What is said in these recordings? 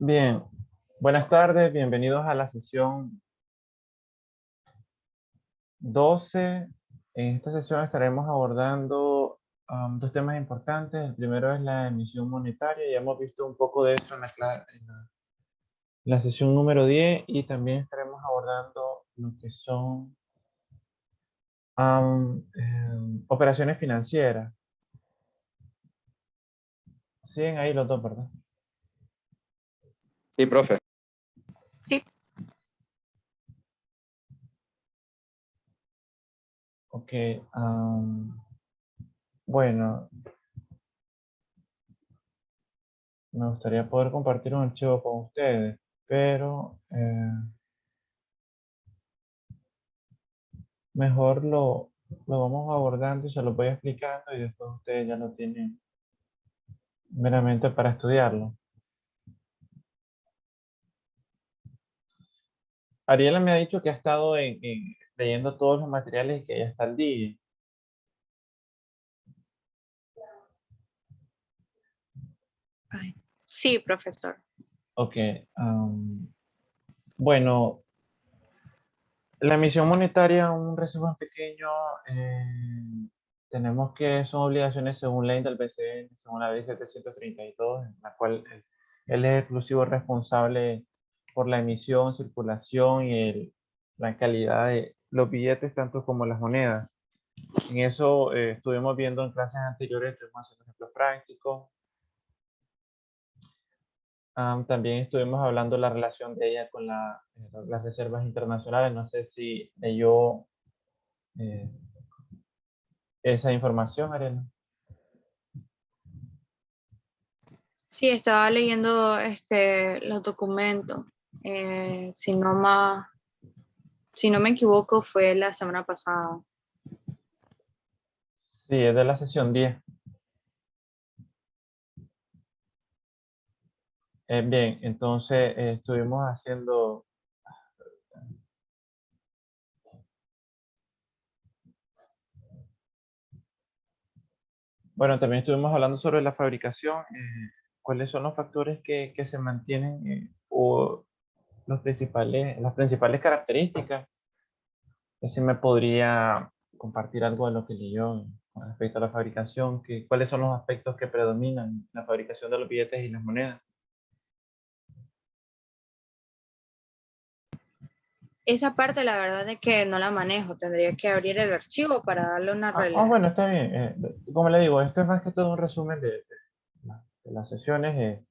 Bien, buenas tardes, bienvenidos a la sesión 12. En esta sesión estaremos abordando dos temas importantes. El primero es la emisión monetaria. Ya hemos visto un poco de eso en la sesión número 10 y también estaremos abordando lo que son operaciones financieras. Siguen ahí los dos, ¿verdad? Sí, profe. Sí, Ok. Bueno, me gustaría poder compartir un archivo con ustedes, pero mejor lo vamos abordando y se lo voy explicando y después ustedes ya lo tienen meramente para estudiarlo. Ariela me ha dicho que ha estado leyendo todos los materiales y que ya está al día. sí, profesor. Ok. Bueno, la emisión monetaria, un resumen pequeño, tenemos que son obligaciones según ley del BCN, según la ley 732, en la cual él es exclusivo responsable por la emisión, circulación y la calidad de los billetes, tanto como las monedas. En eso estuvimos viendo en clases anteriores, estuvimos haciendo ejemplos prácticos. También estuvimos hablando de la relación de ella con las reservas internacionales. No sé si leyó eh, esa información, Arena. Sí, estaba leyendo los documentos. Si no me equivoco, fue la semana pasada. Sí, es de la sesión 10. Bien, entonces estuvimos haciendo... Bueno, también estuvimos hablando sobre la fabricación, cuáles son los factores que se mantienen o las principales características. Si me podría compartir algo de lo que leyó con respecto a la fabricación, cuáles son los aspectos que predominan en la fabricación de los billetes y las monedas. Esa parte, la verdad es que no la manejo. Tendría que abrir el archivo para darle una realidad. Bueno, está bien. Como le digo, esto es más que todo un resumen de las sesiones.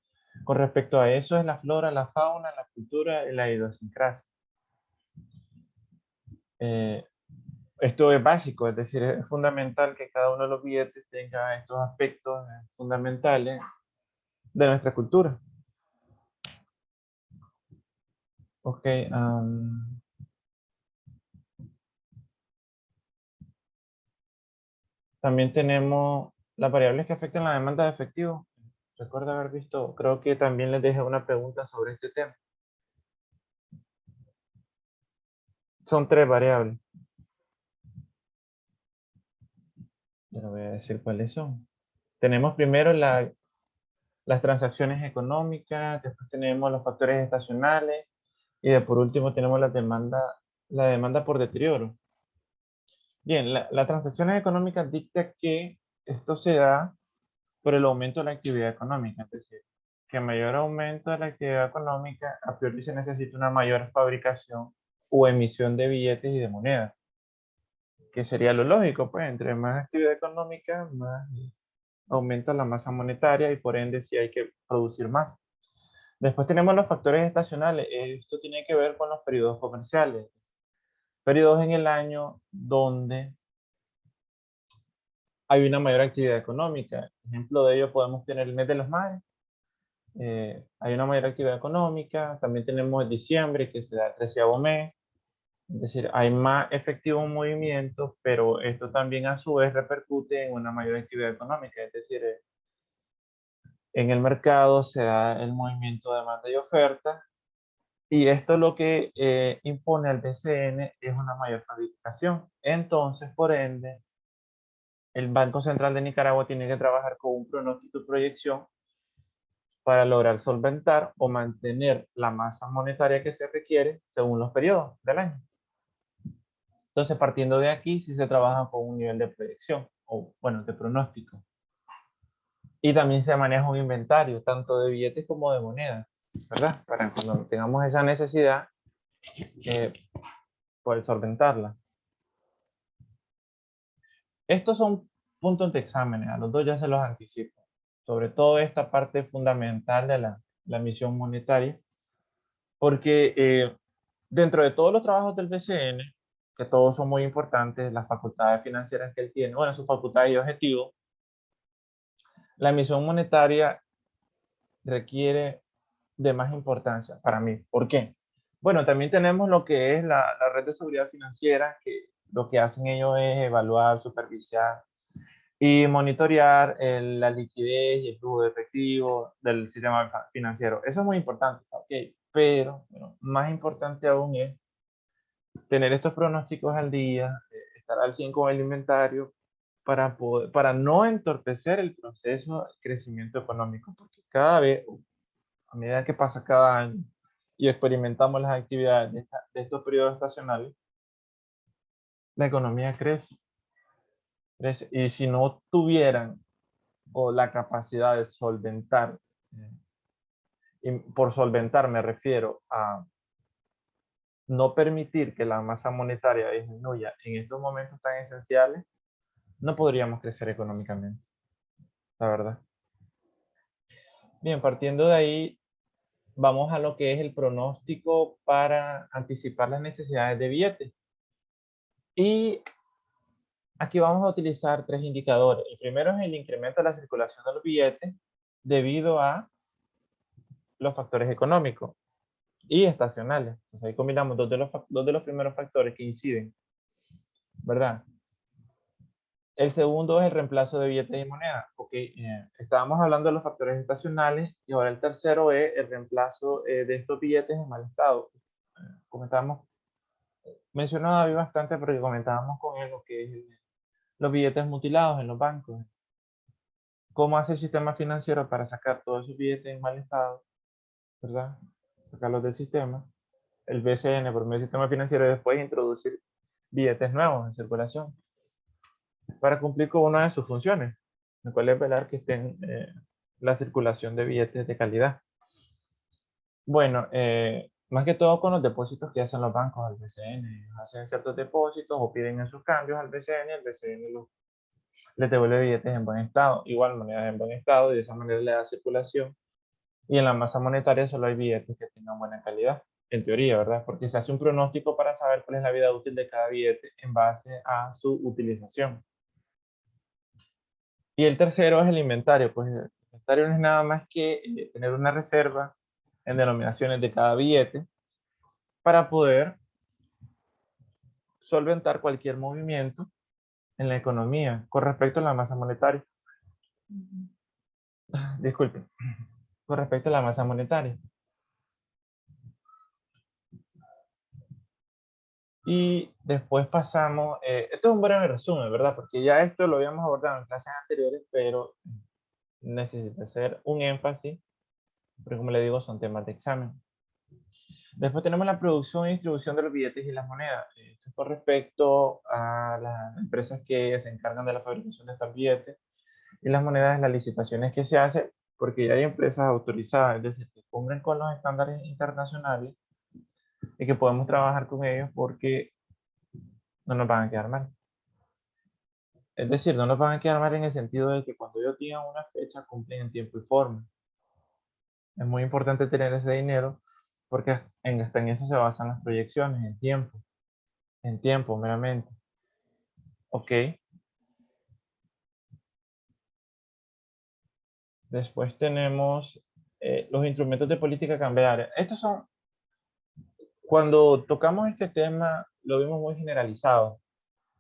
Con respecto a eso es la flora, la fauna, la cultura y la idiosincrasia. Eh, Esto es básico, es decir, es fundamental que cada uno de los billetes tenga estos aspectos fundamentales de nuestra cultura. Ok. También tenemos las variables que afectan la demanda de efectivo. Recuerdo haber visto, creo que también les dejé una pregunta sobre este tema. Son 3 variables. Ya les voy a decir cuáles son. Tenemos primero las transacciones económicas, después tenemos los factores estacionales y por último tenemos la demanda por deterioro. Bien, las transacciones económicas dicta que esto se da por el aumento de la actividad económica, es decir, que mayor aumento de la actividad económica, a priori se necesita una mayor fabricación o emisión de billetes y de monedas, que sería lo lógico, pues entre más actividad económica, más aumenta la masa monetaria y por ende sí hay que producir más. Después tenemos los factores estacionales. Esto tiene que ver con los periodos comerciales. Periodos en el año donde hay una mayor actividad económica. Ejemplo de ello podemos tener el mes de los mayo. Hay una mayor actividad económica. También tenemos diciembre, que se da el 13º mes. Es decir, hay más efectivo movimiento, pero esto también a su vez repercute en una mayor actividad económica. Es decir, en el mercado se da el movimiento de demanda y oferta. Y esto lo que impone al BCN es una mayor fabricación. Entonces, por ende, el Banco Central de Nicaragua tiene que trabajar con un pronóstico y proyección para lograr solventar o mantener la masa monetaria que se requiere según los periodos del año. Entonces, partiendo de aquí, sí se trabaja con un nivel de proyección, o bueno, de pronóstico. Y también se maneja un inventario, tanto de billetes como de monedas, ¿verdad? Para cuando tengamos esa necesidad, poder solventarla. Estos son puntos de exámenes, a los dos ya se los anticipo. Sobre todo esta parte fundamental de la emisión monetaria, porque dentro de todos los trabajos del BCN, que todos son muy importantes, las facultades financieras que él tiene, bueno, sus facultades y objetivos, la emisión monetaria requiere de más importancia para mí. ¿Por qué? Bueno, también tenemos lo que es la red de seguridad financiera, que lo que hacen ellos es evaluar, supervisar y monitorear la liquidez y el flujo de efectivo del sistema financiero. Eso es muy importante, ¿ok? Pero bueno, más importante aún es tener estos pronósticos al día, estar al 100 con el inventario para no entorpecer el proceso de crecimiento económico, porque cada vez, a medida que pasa cada año y experimentamos las actividades de estos periodos estacionales, la economía crece, crece. Y si no tuvieran o la capacidad de solventar, y por solventar me refiero a no permitir que la masa monetaria disminuya en estos momentos tan esenciales, no podríamos crecer económicamente, la verdad. Bien, partiendo de ahí, vamos a lo que es el pronóstico para anticipar las necesidades de billetes. Y aquí vamos a utilizar tres indicadores. El primero es el incremento de la circulación de los billetes debido a los factores económicos y estacionales. Entonces ahí combinamos dos de los primeros factores que inciden, ¿verdad? El segundo es el reemplazo de billetes y monedas. Okay, estábamos hablando de los factores estacionales y ahora el tercero es el reemplazo de estos billetes en mal estado. Comentábamos, mencionaba David bastante porque comentábamos con él lo que es los billetes mutilados en los bancos. ¿Cómo hace el sistema financiero para sacar todos esos billetes en mal estado? ¿Verdad? Sacarlos del sistema. El BCN, por medio del sistema financiero, después introducir billetes nuevos en circulación para cumplir con una de sus funciones, la cual es velar que estén la circulación de billetes de calidad. Bueno, más que todo con los depósitos que hacen los bancos al BCN. Hacen ciertos depósitos o piden esos cambios al BCN, el BCN les devuelve billetes en buen estado, igual monedas en buen estado, y de esa manera le da circulación. Y en la masa monetaria solo hay billetes que tengan buena calidad, en teoría, ¿verdad? Porque se hace un pronóstico para saber cuál es la vida útil de cada billete en base a su utilización. Y el tercero es el inventario. Pues el inventario no es nada más que tener una reserva en denominaciones de cada billete para poder solventar cualquier movimiento en la economía con respecto a la masa monetaria. Disculpen, con respecto a la masa monetaria. Y después pasamos, esto es un breve resumen, ¿verdad? Porque ya esto lo habíamos abordado en clases anteriores, pero necesita hacer un énfasis, porque como le digo, son temas de examen. Después tenemos la producción y distribución de los billetes y las monedas. Esto es con respecto a las empresas que se encargan de la fabricación de estos billetes y las monedas, las licitaciones que se hacen, porque ya hay empresas autorizadas, es decir, que cumplen con los estándares internacionales y que podemos trabajar con ellos porque no nos van a quedar mal. Es decir, no nos van a quedar mal en el sentido de que cuando ellos tengan una fecha, cumplen en tiempo y forma. Es muy importante tener ese dinero porque hasta en eso se basan las proyecciones, en tiempo meramente. Ok. Después tenemos los instrumentos de política cambiaria. Estos son, cuando tocamos este tema, lo vimos muy generalizado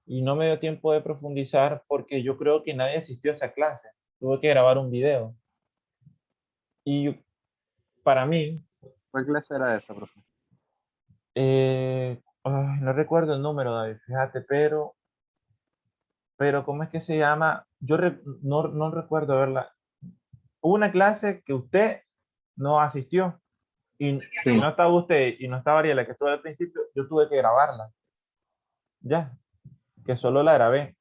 y no me dio tiempo de profundizar porque yo creo que nadie asistió a esa clase. Tuve que grabar un video. Y para mí, ¿Cuál clase era esa, profe? no recuerdo el número, David, fíjate, pero ¿cómo es que se llama? Yo no recuerdo verla. Hubo una clase que usted no asistió. Y Sí. si no estaba usted y no estaba Ariela, que estuvo al principio, yo tuve que grabarla. Ya, que solo la grabé.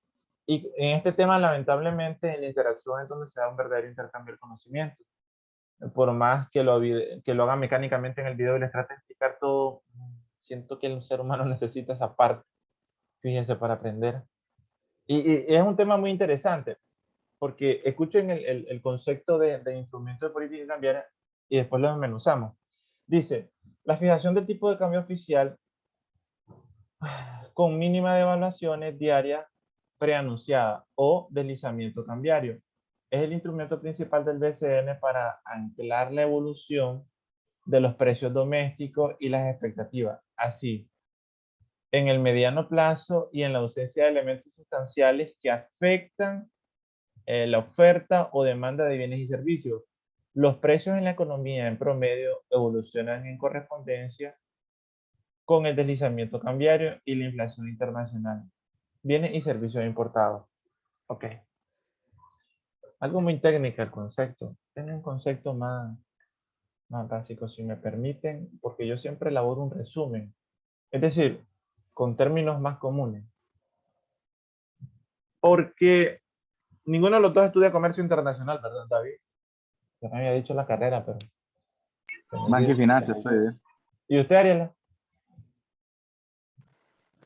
Y en este tema, lamentablemente, en la interacción es donde se da un verdadero intercambio del conocimiento. Por más que que lo haga mecánicamente en el video y les trate de explicar todo, siento que el ser humano necesita esa parte, fíjense, para aprender. Y es un tema muy interesante, porque escuchen el concepto de instrumento de política cambiaria y después lo desmenuzamos. Dice, la fijación del tipo de cambio oficial con mínima de evaluaciones diarias preanunciada o deslizamiento cambiario. Es el instrumento principal del BCN para anclar la evolución de los precios domésticos y las expectativas. Así, en el mediano plazo y en la ausencia de elementos sustanciales que afectan la oferta o demanda de bienes y servicios. Los precios en la economía en promedio evolucionan en correspondencia con el deslizamiento cambiario y la inflación internacional. Bienes y servicios importados. Ok. Algo muy técnico el concepto. Tiene un concepto más básico, si me permiten, porque yo siempre elaboro un resumen. Es decir, con términos más comunes. Porque ninguno de los dos estudia comercio internacional, ¿verdad, David? Yo me había dicho la carrera, pero... Banca y finanzas, soy yo. ¿Y usted, Ariela?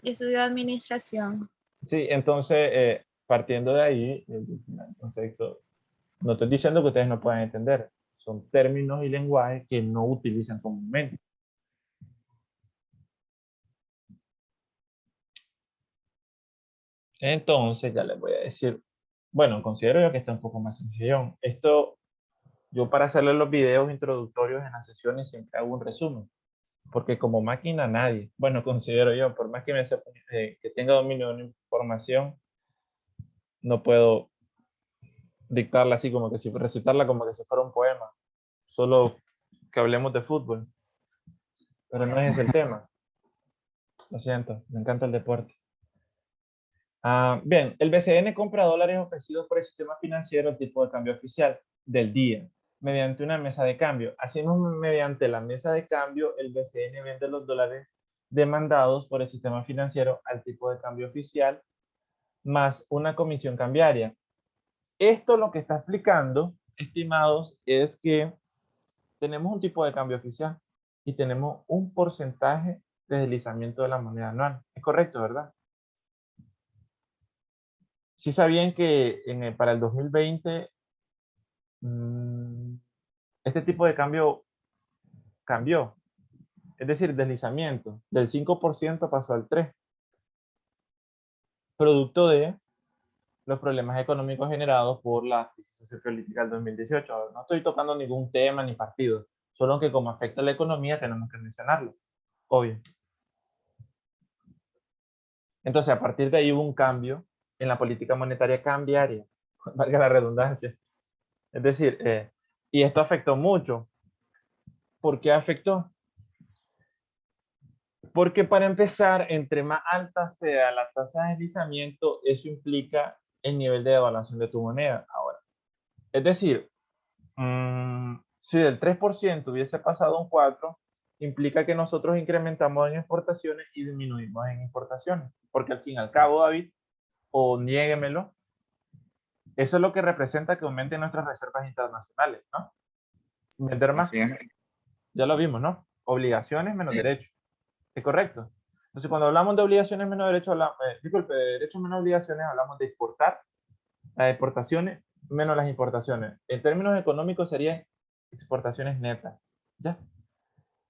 Yo estudio administración. Sí, entonces, partiendo de ahí, el concepto, no estoy diciendo que ustedes no puedan entender, son términos y lenguajes que no utilizan comúnmente. Entonces, ya les voy a decir, bueno, considero yo que está un poco más sencillo. Esto, yo para hacerle los videos introductorios en las sesiones siempre hago un resumen, porque como máquina nadie, bueno, considero yo, por más que, que tenga dominio de una información, no puedo dictarla así como que si recitarla como que si fuera un poema, solo que hablemos de fútbol, pero no es ese el tema. Lo siento, me encanta el deporte. Bien, el BCN compra dólares ofrecidos por el sistema financiero al tipo de cambio oficial del día, mediante una mesa de cambio. Así mediante la mesa de cambio, el BCN vende los dólares demandados por el sistema financiero al tipo de cambio oficial, más una comisión cambiaria. Esto lo que está explicando, estimados, es que tenemos un tipo de cambio oficial y tenemos un porcentaje de deslizamiento de la moneda anual. Es correcto, ¿verdad? Sí sabían que para el 2020 este tipo de cambio cambió. Es decir, deslizamiento. Del 5% pasó al 3%. Producto de los problemas económicos generados por la crisis sociopolítica del 2018. No estoy tocando ningún tema ni partido, solo que como afecta a la economía tenemos que mencionarlo. Obvio. Entonces, a partir de ahí hubo un cambio en la política monetaria cambiaria, valga la redundancia. Es decir, y esto afectó mucho. ¿Por qué afectó? Porque para empezar, entre más alta sea la tasa de deslizamiento, eso implica el nivel de devaluación de tu moneda. Ahora, es decir, si del 3% hubiese pasado a un 4%, implica que nosotros incrementamos en exportaciones y disminuimos en importaciones. Porque al fin y al cabo, David, o niéguemelo, eso es lo que representa que aumenten nuestras reservas internacionales, ¿no? Vender más. Así es. Ya lo vimos, ¿no? Obligaciones menos derechos. ¿Es correcto? Entonces, cuando hablamos de obligaciones menos derechos, disculpe, de derechos menos obligaciones, hablamos de exportar, las exportaciones menos las importaciones. En términos económicos serían exportaciones netas, ¿ya?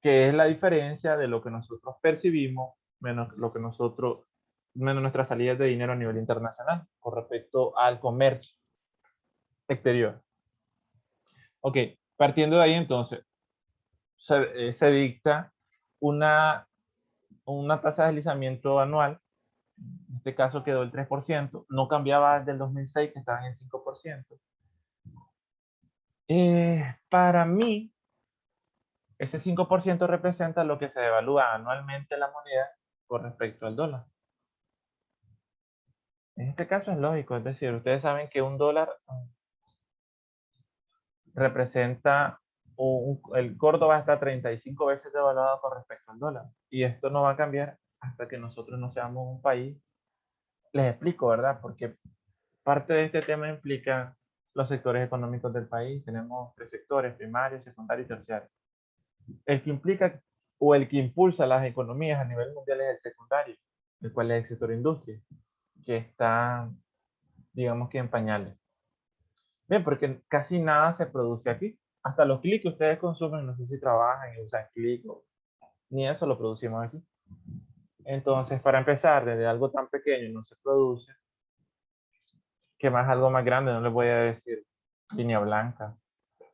Que es la diferencia de lo que nosotros percibimos menos lo que menos nuestras salidas de dinero a nivel internacional con respecto al comercio exterior. Ok, partiendo de ahí entonces, se dicta una tasa de deslizamiento anual. En este caso quedó el 3%, no cambiaba desde el 2006 que estaba en el 5%. Para mí, ese 5% representa lo que se devalúa anualmente la moneda con respecto al dólar. En este caso es lógico, es decir, ustedes saben que un dólar representa el Córdoba está 35 veces devaluado con respecto al dólar. Y esto no va a cambiar hasta que nosotros no seamos un país. Les explico, ¿verdad? Porque parte de este tema implica los sectores económicos del país. Tenemos 3 sectores: primario, secundario y terciario. El que implica o el que impulsa las economías a nivel mundial es el secundario, el cual es el sector industria, que está, digamos que en pañales. Bien, porque casi nada se produce aquí. Hasta los clics que ustedes consumen, no sé si trabajan y usan clic, ni eso lo producimos aquí. Entonces, para empezar, desde algo tan pequeño no se produce, que más algo más grande, no les voy a decir línea blanca,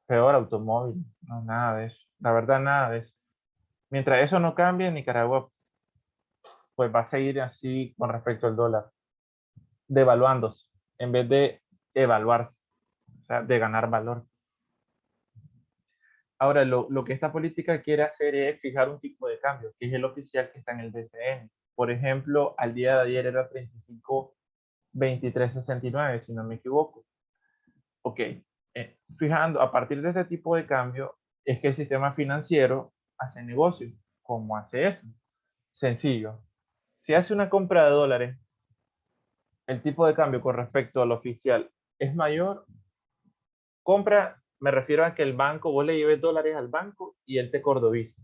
peor automóvil, no, nada de eso. La verdad, nada de eso. Mientras eso no cambie, Nicaragua pues va a seguir así con respecto al dólar, devaluándose, en vez de evaluarse, o sea, de ganar valor. Ahora, lo que esta política quiere hacer es fijar un tipo de cambio, que es el oficial que está en el BCN. Por ejemplo, al día de ayer era 35.2369, si no me equivoco. Ok, fijando, a partir de este tipo de cambio, es que el sistema financiero hace negocio. ¿Cómo hace eso? Sencillo. Si hace una compra de dólares, el tipo de cambio con respecto al oficial es mayor. Compra, me refiero a que el banco, vos le lleves dólares al banco y él te cordoviza.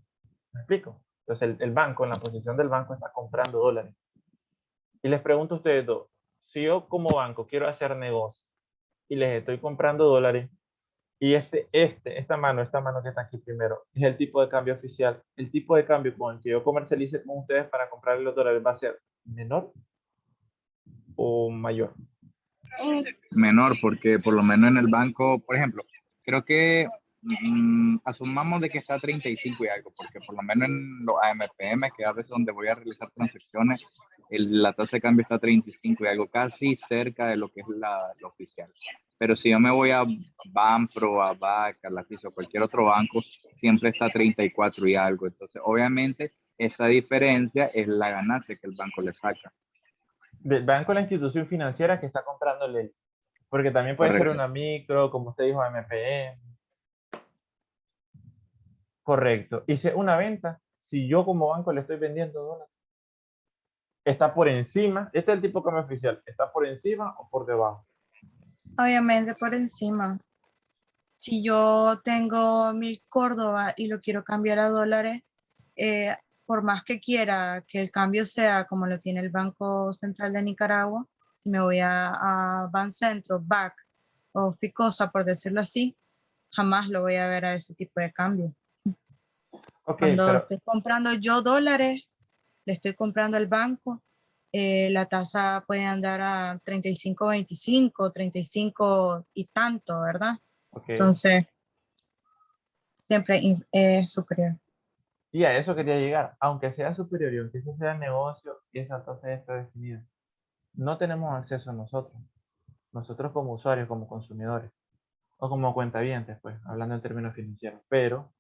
¿Me explico? Entonces el banco, en la posición del banco, está comprando dólares. Y les pregunto a ustedes dos, si yo como banco quiero hacer negocio y les estoy comprando dólares, y esta mano que está aquí primero, es el tipo de cambio oficial, el tipo de cambio con el que yo comercialice con ustedes para comprarle los dólares va a ser menor o mayor. Menor, porque por lo menos en el banco, por ejemplo, creo que asumamos de que está a 35 y algo, porque por lo menos en los AMPM, que a veces donde voy a realizar transacciones, la tasa de cambio está a 35 y algo, casi cerca de lo que es la oficial. Pero si yo me voy a Banpro, a BAC, a la FISO, cualquier otro banco, siempre está a 34 y algo. Entonces, obviamente, esa diferencia es la ganancia que el banco le saca. Del banco, la institución financiera que está comprándole, porque también puede ser Correcto. una micro, como usted dijo, AMPM. Correcto. Hice una venta, si yo como banco le estoy vendiendo dólares, está por encima, este es el tipo de cambio oficial, está por encima o por debajo. Obviamente por encima. Si yo tengo mi Córdoba y lo quiero cambiar a dólares, por más que quiera que el cambio sea como lo tiene el Banco Central de Nicaragua, si me voy a Bancentro, BAC o Ficosa, por decirlo así, jamás lo voy a ver a ese tipo de cambio. Ok, Cuando pero estoy comprando yo dólares, le estoy comprando al banco, la tasa puede andar a 35.25, 35 y tanto, ¿verdad? ok. Entonces, siempre es superior. Y a eso quería llegar, aunque sea superior y aunque eso sea negocio y esa tasa ya está definida, no tenemos acceso a nosotros como usuarios, como consumidores, o como cuentavientes, pues, hablando en términos financieros, pero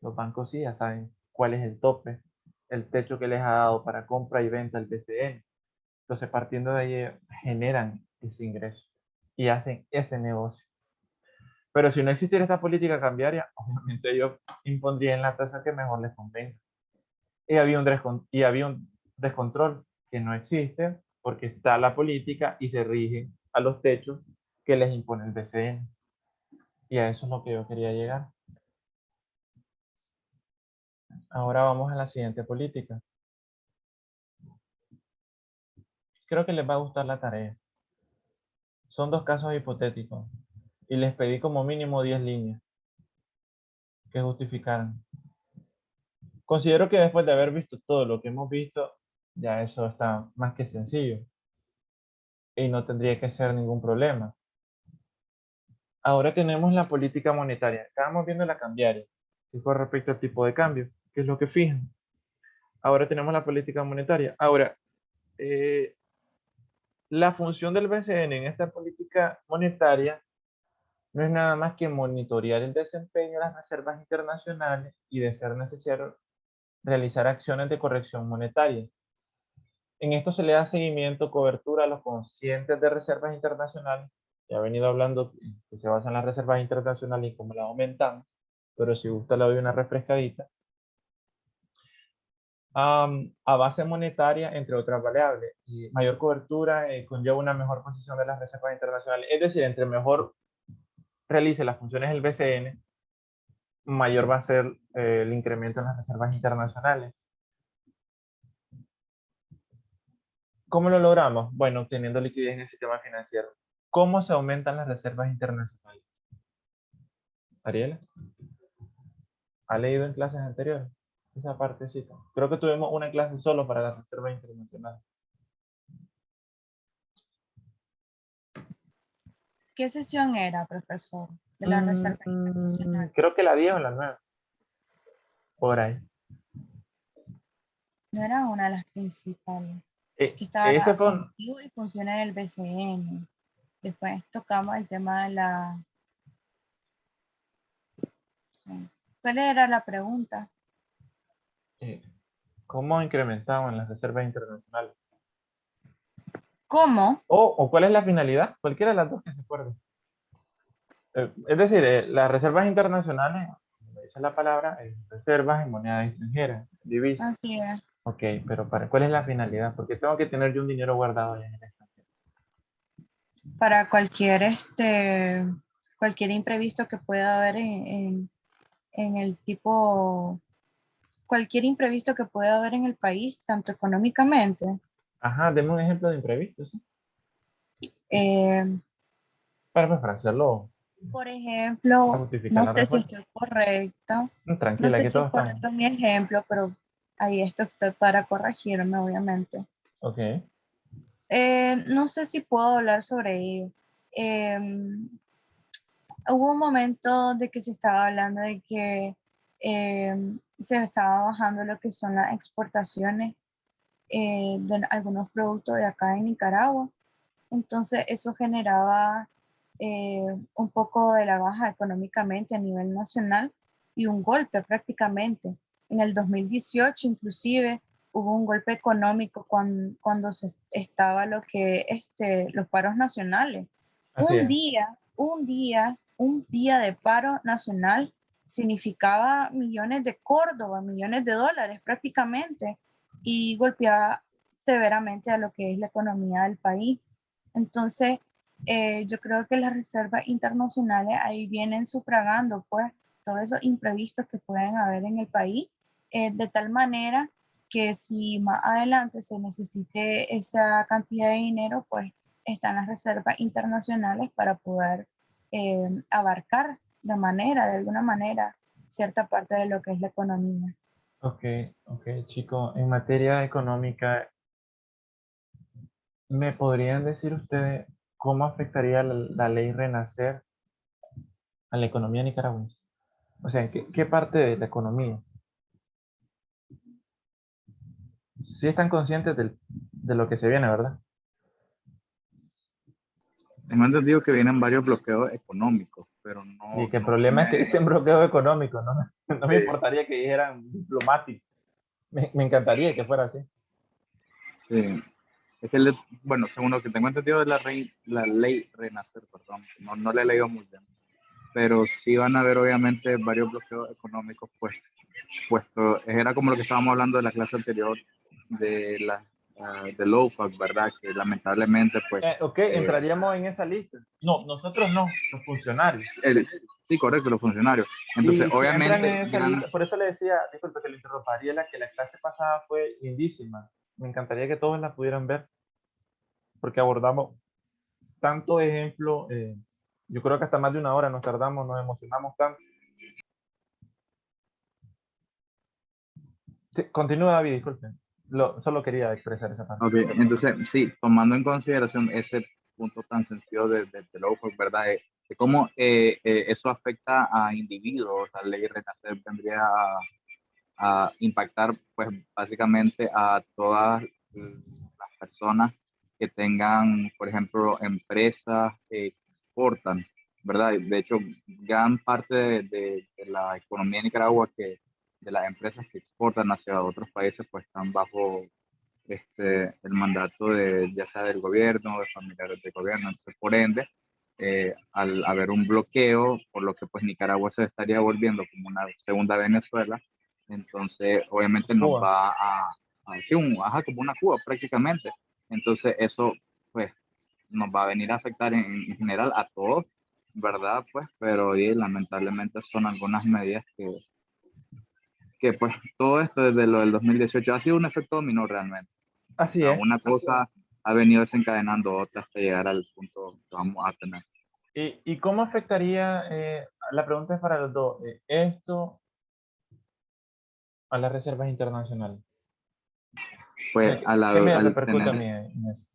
los bancos sí ya saben cuál es el tope, el techo que les ha dado para compra y venta el BCN. Entonces, partiendo de ahí, generan ese ingreso y hacen ese negocio. Pero si no existiera esta política cambiaria, obviamente ellos impondrían la tasa que mejor les convenga. Y había un descontrol que no existe porque está la política y se rige a los techos que les impone el BCN. Y a eso es lo que yo quería llegar. Ahora vamos a la siguiente política. Creo que les va a gustar la tarea. Son 2 casos hipotéticos y les pedí como mínimo 10 líneas que justificaran. Considero que después de haber visto todo lo que hemos visto, ya eso está más que sencillo y no tendría que ser ningún problema. Ahora tenemos la política monetaria. Estábamos viendo la cambiaria, que fue respecto al tipo de cambio, que es lo que fijan. Ahora tenemos la política monetaria. Ahora, la función del BCN en esta política monetaria no es nada más que monitorear el desempeño de las reservas internacionales y, de ser necesario, realizar acciones de corrección monetaria. En esto se le da seguimiento, cobertura a los conscientes de reservas internacionales. Ya he venido hablando que se basan en las reservas internacionales y cómo las aumentamos. pero si gusta le doy una refrescadita. A base monetaria, entre otras variables, y mayor cobertura conlleva una mejor posición de las reservas internacionales. Es decir, entre mejor realice las funciones del BCN, mayor va a ser el incremento en las reservas internacionales. ¿Cómo lo logramos? Bueno, obteniendo liquidez en el sistema financiero. ¿Cómo se aumentan las reservas internacionales? Ariela, ¿ha leído en clases anteriores esa partecita? Creo que tuvimos una clase solo para las reservas internacionales. ¿Qué sesión era, profesor, de la reserva internacional? Creo que la 10 o la 9. Por ahí. No era una de las principales. Aquí Ese estaba fue objetivo y funciones del BCN. Después tocamos el tema de la... ¿Cuál era la pregunta? ¿Cómo incrementaban las reservas internacionales? ¿Cómo? ¿O cuál es la finalidad? Cualquiera de las dos que se acuerde. Es decir, las reservas internacionales, como dice la palabra, reservas en moneda extranjera, divisas. Así es. Ok, pero ¿cuál es la finalidad? Porque tengo que tener yo un dinero guardado allá en el extranjero. Para cualquier imprevisto que pueda haber en el tipo, cualquier imprevisto que pueda haber en el país, tanto económicamente. Ajá, deme un ejemplo de imprevisto, ¿sí? eh, Para hacerlo, por para ejemplo, justificar no la sé si respuesta. estoy correcta, no Tranquila, sé que si es todos estamos. correcto mi ejemplo, pero ahí está usted para corregirme, obviamente. Ok. No sé si puedo hablar sobre ello. Hubo un momento de que se estaba hablando de que se estaba bajando lo que son las exportaciones de algunos productos de acá en Nicaragua. Entonces eso generaba un poco de la baja económicamente a nivel nacional y un golpe prácticamente. En el 2018 inclusive hubo un golpe económico cuando se estaba lo que los paros nacionales. Así es. Un día de paro nacional significaba millones de Córdoba, millones de dólares prácticamente, y golpeaba severamente a lo que es la economía del país. Entonces, yo creo que las reservas internacionales ahí vienen sufragando pues todos esos imprevistos que pueden haber en el país, de tal manera que si más adelante se necesite esa cantidad de dinero, pues están las reservas internacionales para poder abarcar de alguna manera, cierta parte de lo que es la economía. Ok, ok, chico. En materia económica, ¿me podrían decir ustedes cómo afectaría la ley Renacer a la economía nicaragüense? O sea, ¿en qué parte de la economía? Sí están conscientes de lo que se viene, ¿verdad? Tengo entendido que vienen varios bloqueos económicos, pero Y que el no problema es que me... dicen bloqueo económico, ¿no? No me importaría que dijeran diplomático. Me encantaría que fuera así. Sí. Es que, bueno, según lo que tengo entendido de la ley Renacer, perdón, no le he leído muy bien, pero sí van a haber obviamente varios bloqueos económicos, pues, puesto, era como lo que estábamos hablando de la clase anterior de del OFAC, ¿verdad? Que lamentablemente, pues, Ok, entraríamos en esa lista. No, nosotros no, los funcionarios. el- sí, correcto, los funcionarios. Entonces, Y si entran obviamente, en esa lista, por eso le decía, disculpe que le interrumpa, Ariela, que la clase pasada fue lindísima. Me encantaría que todos la pudieran ver, porque abordamos tanto ejemplo, yo creo que hasta más de una hora nos tardamos, nos emocionamos tanto. Sí, continúa David, disculpe. Solo quería expresar esa parte. ok, entonces, sí, tomando en consideración ese punto tan sencillo del OFAC, ¿verdad? De cómo eso afecta a individuos, la ley Renacer vendría a impactar, pues, básicamente a todas las personas que tengan, por ejemplo, empresas que exportan, ¿verdad? De hecho, gran parte de la economía de Nicaragua, de las empresas que exportan hacia otros países, pues están bajo el mandato de, ya sea del gobierno, de familiares del gobierno. Entonces, por ende, al haber un bloqueo, por lo que pues Nicaragua se estaría volviendo como una segunda Venezuela, entonces obviamente nos Cuba. va a decir como una Cuba prácticamente. Entonces eso pues nos va a venir a afectar en general a todos, ¿verdad? Pues, pero y, lamentablemente son algunas medidas que pues todo esto desde lo del 2018 ha sido un efecto dominó realmente. O Así sea, es. una cosa ha venido desencadenando otra hasta llegar al punto que vamos a tener. ¿Y cómo afectaría, la pregunta es para los dos, esto a las reservas internacionales? Pues ¿Qué me al repercute a tener, mí en eso?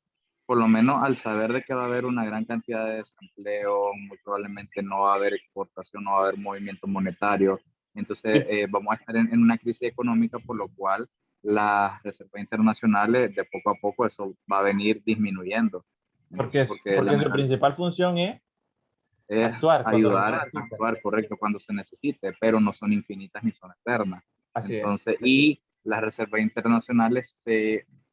por lo menos al saber de que va a haber una gran cantidad de desempleo, muy probablemente no va a haber exportación, no va a haber movimiento monetario. Entonces Y vamos a estar en una crisis económica, por lo cual las reservas internacionales de poco a poco eso va a venir disminuyendo. Entonces, porque porque su principal función es es actuar cuando lo ayudar a necesita. actuar correcto cuando se necesite, pero no son infinitas ni son eternas. Así es. Entonces, y las reservas internacionales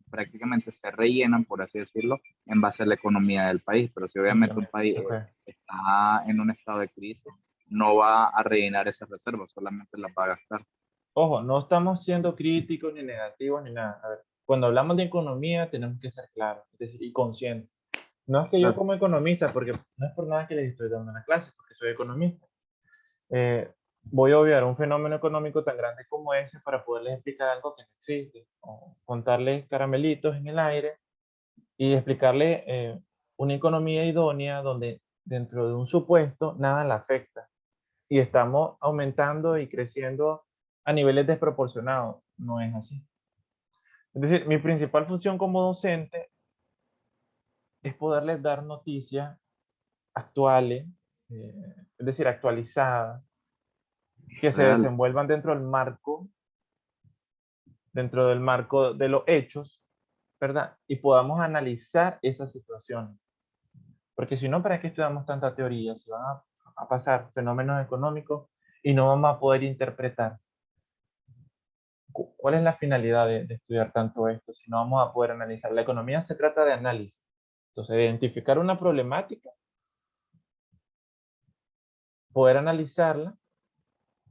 prácticamente se rellenan, por así decirlo, en base a la economía del país. Pero si obviamente un Entiendo. país Ok. está en un estado de crisis, no va a rellenar esas reservas, solamente las va a gastar. Ojo, no estamos siendo críticos ni negativos ni nada. A ver, cuando hablamos de economía tenemos que ser claros, es decir, y conscientes. No es que yo Claro. como economista, porque no es por nada que les estoy dando una clase, porque soy economista, voy a obviar un fenómeno económico tan grande como ese para poderles explicar algo que no existe, o contarles caramelitos en el aire y explicarles una economía idónea donde dentro de un supuesto nada la afecta y estamos aumentando y creciendo a niveles desproporcionados. No es así. Es decir, mi principal función como docente es poderles dar noticias actuales, es decir, actualizadas, que se Real. desenvuelvan dentro del marco de los hechos, ¿verdad? Y podamos analizar esas situaciones. Porque si no, ¿para qué estudiamos tanta teoría? Se van a pasar fenómenos económicos y no vamos a poder interpretar. ¿Cuál es la finalidad de estudiar tanto esto si no vamos a poder analizar? La economía se trata de análisis. Entonces, de identificar una problemática, poder analizarla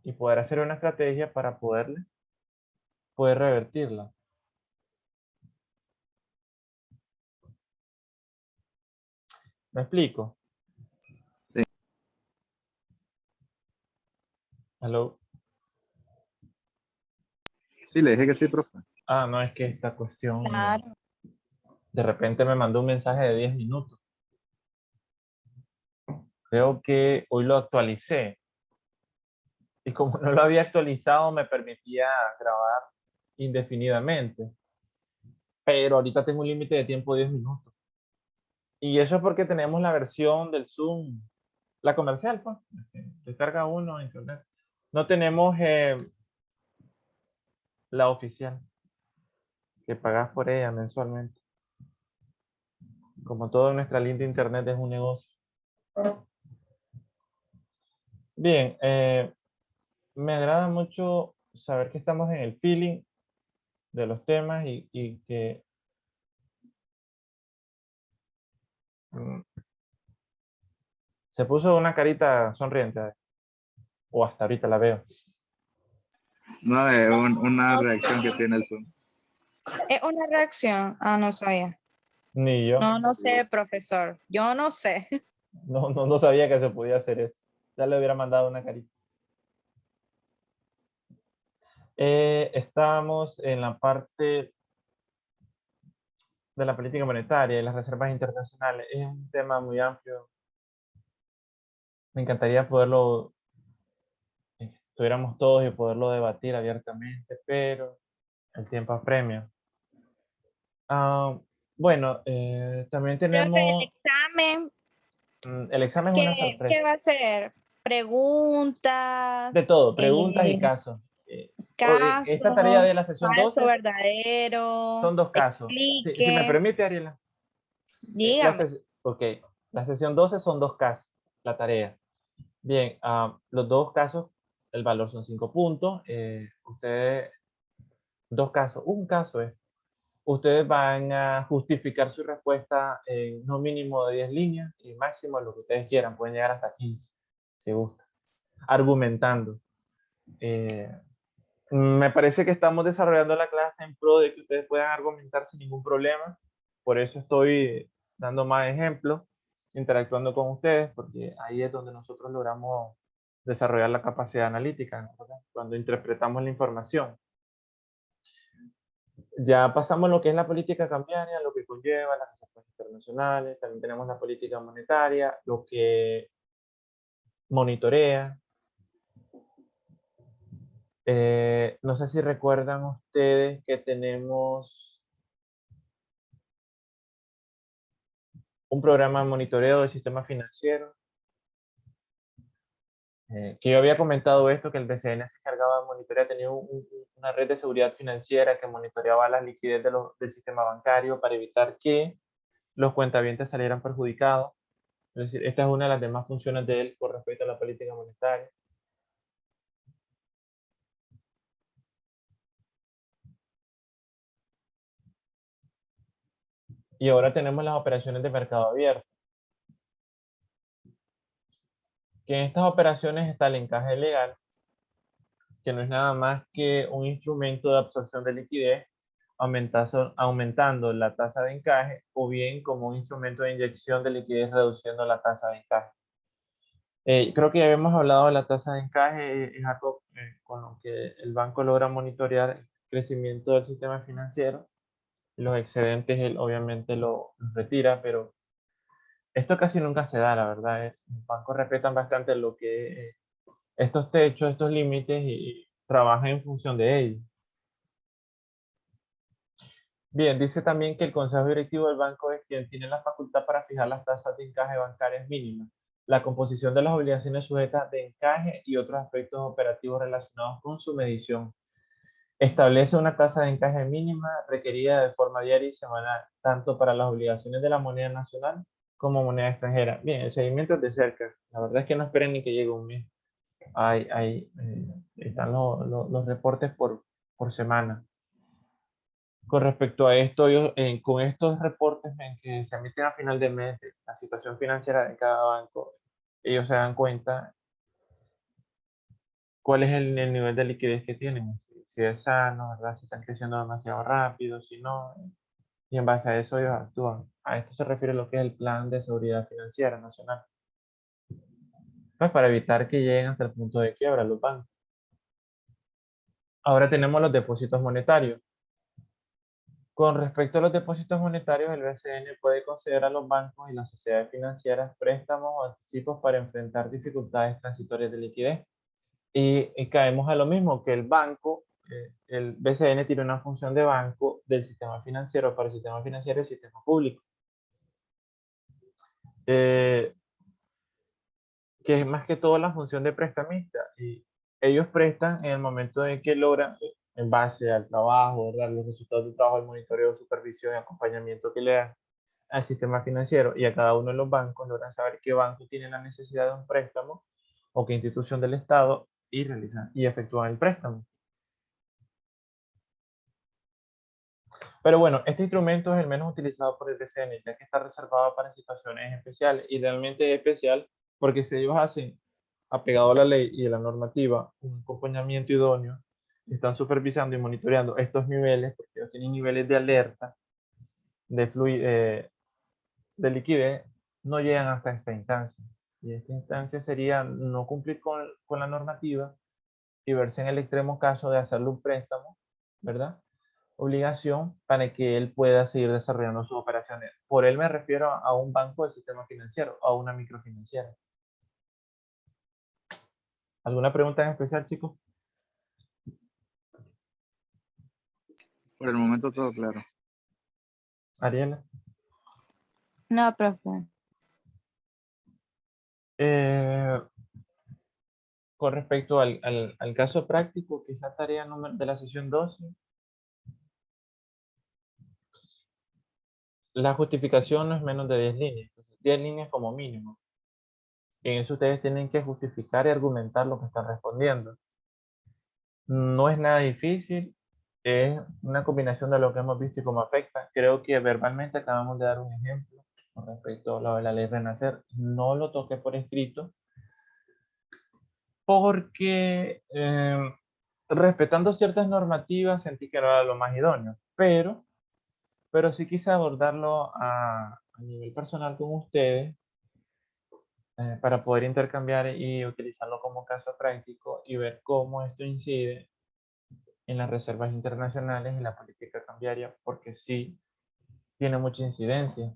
y poder hacer una estrategia para poder revertirla. ¿Me explico? Sí, Hello. sí, le dije que sí, profe. Ah, no, es que esta cuestión Claro. de repente me mandó un mensaje de 10 minutos. Creo que hoy lo actualicé. Y como no lo había actualizado, me permitía grabar indefinidamente. Pero ahorita tengo un límite de tiempo de 10 minutos. Y eso es porque tenemos la versión del Zoom, la comercial, pues. Descarga uno en internet. No tenemos la oficial, que pagas por ella mensualmente. Como todo en nuestra linda internet es un negocio. Bien, me agrada mucho saber que estamos en el feeling de los temas y que mm, se puso una carita sonriente, o hasta ahorita la veo. No, es una No reacción que sé. tiene el Zoom. Es una reacción. Ah, no sabía. Ni yo. No, no sé, profesor. Yo no sé. No sabía que se podía hacer eso. Ya le hubiera mandado una carita. Estamos en la parte de la política monetaria y las reservas internacionales. Es un tema muy amplio. Me encantaría poderlo, estuviéramos todos y poderlo debatir abiertamente, pero el tiempo apremia. Ah, bueno, también Profe, el tenemos, examen, el examen es una ¿qué sorpresa. va a ser? De Preguntas, todo, preguntas y casos. Esta tarea de casos, la sesión falso, 12 verdadero. son dos casos. Si me Explique. permite, Ariela. Dígame. Ok, la sesión 12 son dos casos, la tarea. Bien, los dos casos, el valor son 5 puntos. Ustedes, dos casos, un caso es. ustedes van a justificar su respuesta en no mínimo de 10 líneas y máximo lo que ustedes quieran. Pueden llegar hasta 15, si gusta. Argumentando. Me parece que estamos desarrollando la clase en pro de que ustedes puedan argumentar sin ningún problema. Por eso estoy dando más ejemplos, interactuando con ustedes, porque ahí es donde nosotros logramos desarrollar la capacidad analítica, ¿no? Cuando interpretamos la información. Ya pasamos lo que es la política cambiaria, lo que conlleva las relaciones internacionales, también tenemos la política monetaria, lo que monitorea. No sé si recuerdan ustedes que tenemos un programa de monitoreo del sistema financiero. Que yo había comentado esto, que el BCN se encargaba de monitorear, tenía una red de seguridad financiera que monitoreaba la liquidez del sistema bancario para evitar que los cuentavientes salieran perjudicados. Es decir, esta es una de las demás funciones de él con respecto a la política monetaria. Y ahora tenemos las operaciones de mercado abierto. Que en estas operaciones está el encaje legal, que no es nada más que un instrumento de absorción de liquidez, aumentando la tasa de encaje, o bien como un instrumento de inyección de liquidez reduciendo la tasa de encaje. Creo que ya habíamos hablado de la tasa de encaje, es algo con lo que el banco logra monitorear el crecimiento del sistema financiero. Los excedentes él obviamente los retira, pero esto casi nunca se da, la verdad. Los bancos respetan bastante lo que estos techos, estos límites y trabajan en función de ellos. Bien, dice también que el consejo directivo del banco es quien tiene la facultad para fijar las tasas de encaje bancarias mínimas, la composición de las obligaciones sujetas de encaje y otros aspectos operativos relacionados con su medición. Establece una tasa de encaje mínima requerida de forma diaria y semanal, tanto para las obligaciones de la moneda nacional como moneda extranjera. Bien, el seguimiento es de cerca. La verdad es que no esperen ni que llegue un mes. Están los reportes por semana. Con respecto a esto, con estos reportes que se emiten a final de mes, de la situación financiera de cada banco, ellos se dan cuenta cuál es el nivel de liquidez que tienen, si es sano, ¿verdad? Si están creciendo demasiado rápido, si no, y en base a eso ellos actúan. A esto se refiere lo que es el Plan de Seguridad Financiera Nacional, pues para evitar que lleguen hasta el punto de quiebra los bancos. Ahora tenemos los depósitos monetarios. Con respecto a los depósitos monetarios, el BCN puede conceder a los bancos y las sociedades financieras préstamos o anticipos para enfrentar dificultades transitorias de liquidez. Y caemos a lo mismo que el banco, el BCN tiene una función de banco del sistema financiero para el sistema financiero y el sistema público. Que es más que todo la función de prestamista. Y ellos prestan en el momento en que logran, en base al trabajo, ¿verdad? Los resultados del trabajo, el monitoreo, supervisión y acompañamiento que le dan al sistema financiero y a cada uno de los bancos, logran saber qué banco tiene la necesidad de un préstamo o qué institución del Estado y realizan y efectúan el préstamo. Pero bueno, este instrumento es el menos utilizado por el BCN, ya que está reservado para situaciones especiales, y realmente es especial porque si ellos hacen, apegado a la ley y a la normativa, un acompañamiento idóneo, están supervisando y monitoreando estos niveles, porque ellos tienen niveles de alerta, de liquidez, no llegan hasta esta instancia. Y esta instancia sería no cumplir con la normativa y verse en el extremo caso de hacerle un préstamo, ¿verdad? Obligación para que él pueda seguir desarrollando sus operaciones. Por él me refiero a un banco del sistema financiero, a una microfinanciera. ¿Alguna pregunta en especial, chicos? Por el momento todo claro. Ariela. No, profe. Con respecto al caso práctico, que es la tarea de la sesión 12, la justificación no es menos de 10 líneas, entonces 10 líneas como mínimo. En eso ustedes tienen que justificar y argumentar lo que están respondiendo. No es nada difícil. es una combinación de lo que hemos visto y cómo afecta. Creo que verbalmente acabamos de dar un ejemplo con respecto a lo de la ley Renacer. No lo toqué por escrito porque respetando ciertas normativas sentí que no era lo más idóneo, pero sí quise abordarlo a nivel personal con ustedes para poder intercambiar y utilizarlo como caso práctico y ver cómo esto incide en las reservas internacionales y la política cambiaria, porque sí tiene mucha incidencia.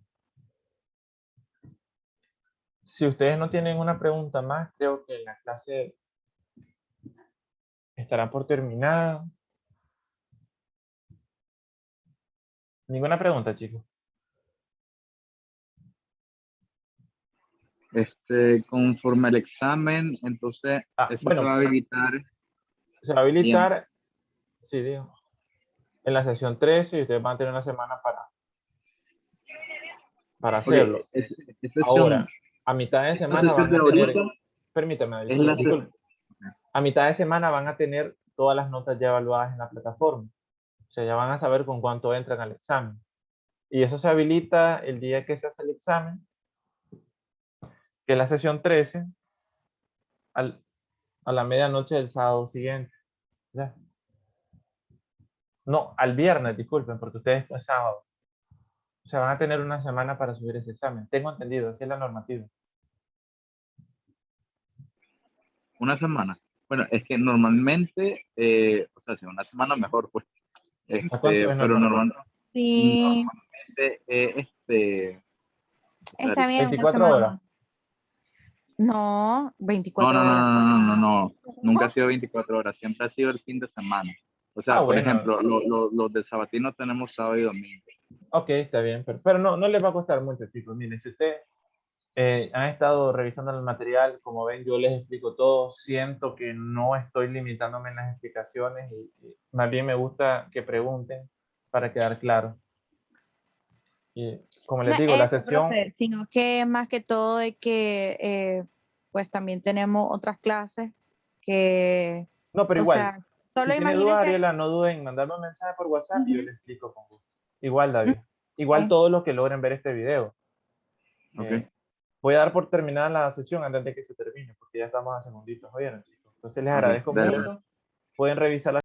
Si ustedes no tienen una pregunta más, creo que la clase estará por terminar. Ninguna pregunta, chicos. Conforme al examen, entonces, ese se va Bueno, a habilitar se va a tiempo. habilitar, sí, digo, en la sesión 13 y ustedes van a tener una semana para hacerlo. Porque ese es Ahora, a mitad de esta semana sesión van de a tener, ahorita permítame, es la disculpe, a mitad de semana van a tener todas las notas ya evaluadas en la plataforma. O sea, ya van a saber con cuánto entran al examen. Y eso se habilita el día que se hace el examen, que es la sesión 13, a la medianoche del sábado siguiente. ¿Ya? No, al viernes, disculpen, porque ustedes es sábado. O sea, van a tener una semana para subir ese examen. Tengo entendido, así es la normativa. una semana. Bueno, es que normalmente, o sea, si una semana mejor, pues, ¿A cuánto es pero normal? Sí, normalmente, está bien una 24 horas. semana. No, no, 24 no, no, horas. no, no, no, no, nunca ha sido 24 horas, siempre ha sido el fin de semana. O Ah, sea, por bueno, ejemplo, los de Sabatino tenemos sábado y domingo. ok, está bien. Pero no, no les va a costar mucho, chicos. Miren, si ustedes han estado revisando el material, como ven, yo les explico todo. Siento que no estoy limitándome en las explicaciones y más bien me gusta que pregunten para quedar claro. Y como No les es digo, la eso, sesión, profe, sino que más que todo de que pues también tenemos otras clases que, no, pero o igual, sea, si solo tiene dudas, imagínense. Ariela, no duden en mandarme un mensaje por WhatsApp y yo Ujú, le explico con gusto. Igual, David. Igual ok. todos los que logren ver este video. ¿Ok? Voy a dar por terminada la sesión antes de que se termine, porque ya estamos a segunditos, ¿oyeron, chicos? Entonces les Ok, agradezco dale. mucho. Pueden revisar la